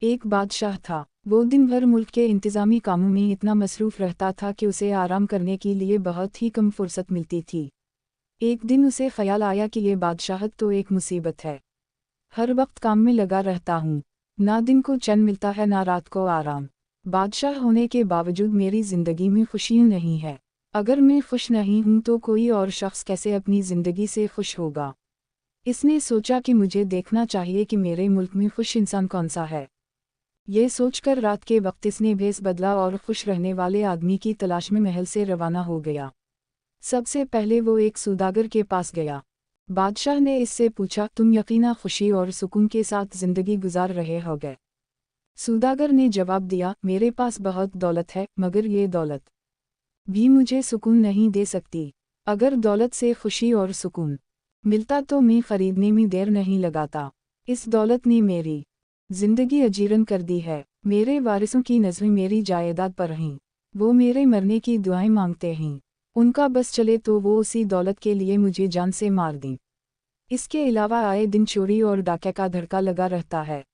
एक बादशाह था। वो दिन भर मुल्क के इंतज़ामी कामों में इतना मसरूफ़ रहता था कि उसे आराम करने के लिए बहुत ही कम फुर्सत मिलती थी। एक दिन उसे ख्याल आया कि ये बादशाहत तो एक मुसीबत है। हर वक्त काम में लगा रहता हूँ, ना दिन को चैन मिलता है ना रात को आराम। बादशाह होने के बावजूद मेरी ज़िंदगी में खुशी नहीं है। अगर मैं खुश नहीं हूँ तो कोई और शख्स कैसे अपनी ज़िंदगी से खुश होगा। इसने सोचा कि मुझे देखना चाहिए कि मेरे मुल्क में खुश इंसान कौन सा है। ये सोचकर रात के वक्त इसने भेस बदला और खुश रहने वाले आदमी की तलाश में महल से रवाना हो गया। सबसे पहले वो एक सौदागर के पास गया। बादशाह ने इससे पूछा, तुम यकीना खुशी और सुकून के साथ ज़िंदगी गुजार रहे होगे। सौदागर ने जवाब दिया, मेरे पास बहुत दौलत है, मगर ये दौलत भी मुझे सुकून नहीं दे सकती। अगर दौलत से खुशी और सुकून मिलता तो मैं खरीदने में देर नहीं लगाता। इस दौलत ने मेरी जिंदगी अजीरन कर दी है। मेरे वारिसों की नज़रें मेरी जायदाद पर हैं। वो मेरे मरने की दुआएं मांगते हैं। उनका बस चले तो वो उसी दौलत के लिए मुझे जान से मार दें। इसके अलावा आए दिन चोरी और डाके का धड़का लगा रहता है।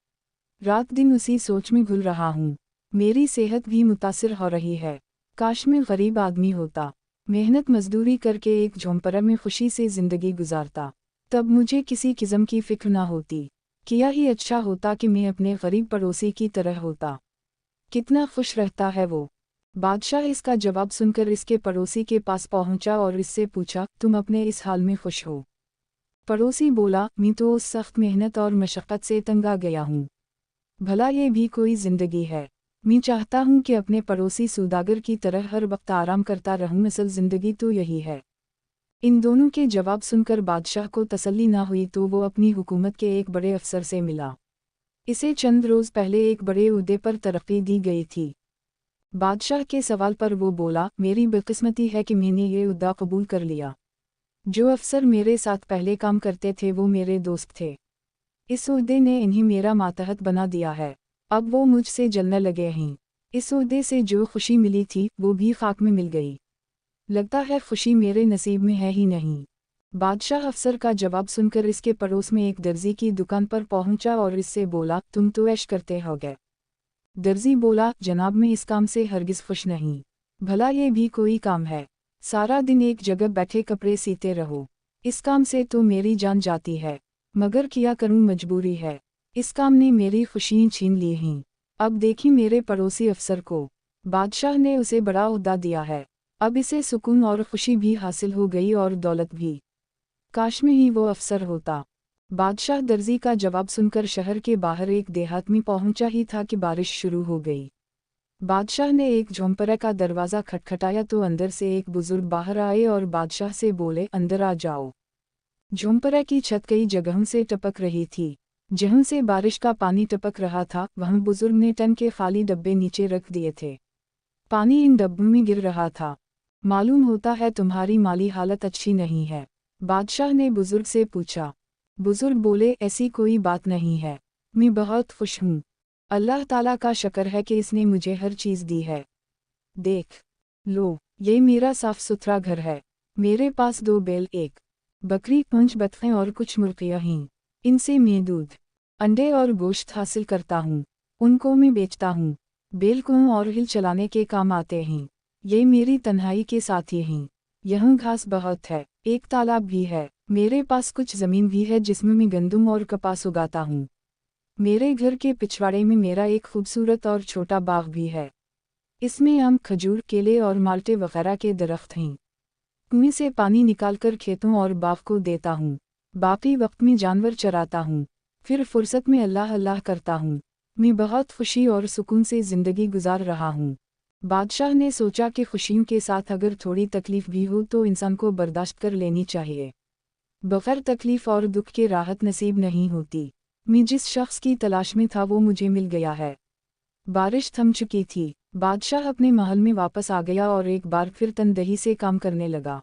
रात दिन उसी सोच में घुल रहा हूँ। मेरी सेहत भी मुतासिर हो रही है। काश मैं गरीब आदमी होता, मेहनत मजदूरी करके एक झोंपड़ा में खुशी से ज़िंदगी गुजारता। तब मुझे किसी किस्म की फिक्र ना होती। किया ही अच्छा होता कि मैं अपने गरीब पड़ोसी की तरह होता। कितना खुश रहता है वो। बादशाह इसका जवाब सुनकर इसके पड़ोसी के पास पहुंचा और इससे पूछा, तुम अपने इस हाल में खुश हो? पड़ोसी बोला, मैं तो उस सख्त मेहनत और मशक्क़त से तंग आ गया हूँ। भला ये भी कोई ज़िंदगी है? मैं चाहता हूँ कि अपने पड़ोसी सौदागर की तरह हर वक्त आराम करता रहूँ। असल ज़िंदगी तो यही है। इन दोनों के जवाब सुनकर बादशाह को तसल्ली ना हुई तो वो अपनी हुकूमत के एक बड़े अफसर से मिला। इसे चंद रोज़ पहले एक बड़े ओहदे पर तरक्की दी गई थी। बादशाह के सवाल पर वो बोला, मेरी बदकिस्मती है कि मैंने ये ओहदा कबूल कर लिया। जो अफसर मेरे साथ पहले काम करते थे वो मेरे दोस्त थे। इस ओहदे ने इन्हें मेरा मातहत बना दिया है। अब वो मुझसे जलने लगे हैं। इस ओहदे से जो खुशी मिली थी वो भी खाक में मिल गई। लगता है खुशी मेरे नसीब में है ही नहीं। बादशाह अफसर का जवाब सुनकर इसके पड़ोस में एक दर्जी की दुकान पर पहुंचा और इससे बोला, तुम तो ऐश करते होगे। दर्जी बोला, जनाब मैं इस काम से हरगिज़ खुश नहीं। भला ये भी कोई काम है? सारा दिन एक जगह बैठे कपड़े सीते रहो। इस काम से तो मेरी जान जाती है, मगर किया करूं, मजबूरी है। इस काम ने मेरी खुशियाँ छीन ली हैं। अब देखी मेरे पड़ोसी अफसर को। बादशाह ने उसे बड़ा ओहदा दिया है। अब इसे सुकून और खुशी भी हासिल हो गई और दौलत भी। काश में ही वो अफसर होता। बादशाह दर्जी का जवाब सुनकर शहर के बाहर एक देहात में पहुंचा ही था कि बारिश शुरू हो गई। बादशाह ने एक झोंपड़े का दरवाज़ा खटखटाया तो अंदर से एक बुजुर्ग बाहर आए और बादशाह से बोले, अंदर आ जाओ। झोंपड़े की छत कई जगहों से टपक रही थी। जहाँ से बारिश का पानी टपक रहा था वहाँ बुजुर्ग ने टन के खाली डब्बे नीचे रख दिए थे। पानी इन डब्बों में गिर रहा था। मालूम होता है तुम्हारी माली हालत अच्छी नहीं है। बादशाह ने बुजुर्ग से पूछा। बुजुर्ग बोले, ऐसी कोई बात नहीं है, मैं बहुत खुश हूँ। अल्लाह ताला का शुक्र है कि इसने मुझे हर चीज़ दी है। देख लो, ये मेरा साफ सुथरा घर है। मेरे पास 2 बैल, 1 बकरी, 5 बतखें और कुछ मुर्गियाँ हैं। इनसे मैं दूध, अंडे और गोश्त हासिल करता हूँ। उनको मैं बेचता हूँ। बैल कुओं और हिल चलाने के काम आते हैं। ये मेरी तन्हाई के साथी हैं। यहाँ घास बहुत है, एक तालाब भी है। मेरे पास कुछ ज़मीन भी है जिसमें मैं गंदम और कपास उगाता हूँ। मेरे घर के पिछवाड़े में मेरा एक खूबसूरत और छोटा बाग भी है। इसमें आम, खजूर, केले और माल्टे वगैरह के दरख्त हैं। कुएं से पानी निकालकर खेतों और बाग को देता हूँ। बाकी वक्त में जानवर चराता हूँ। फिर फुर्सत में अल्लाह अल्लाह करता हूँ। मैं बहुत खुशी और सुकून से ज़िंदगी गुजार रहा हूँ। बादशाह ने सोचा कि खुशियों के साथ अगर थोड़ी तकलीफ भी हो तो इंसान को बर्दाश्त कर लेनी चाहिए। बग़ैर तकलीफ और दुख के राहत नसीब नहीं होती। मैं जिस शख्स की तलाश में था वो मुझे मिल गया है। बारिश थम चुकी थी। बादशाह अपने महल में वापस आ गया और एक बार फिर तनदही से काम करने लगा।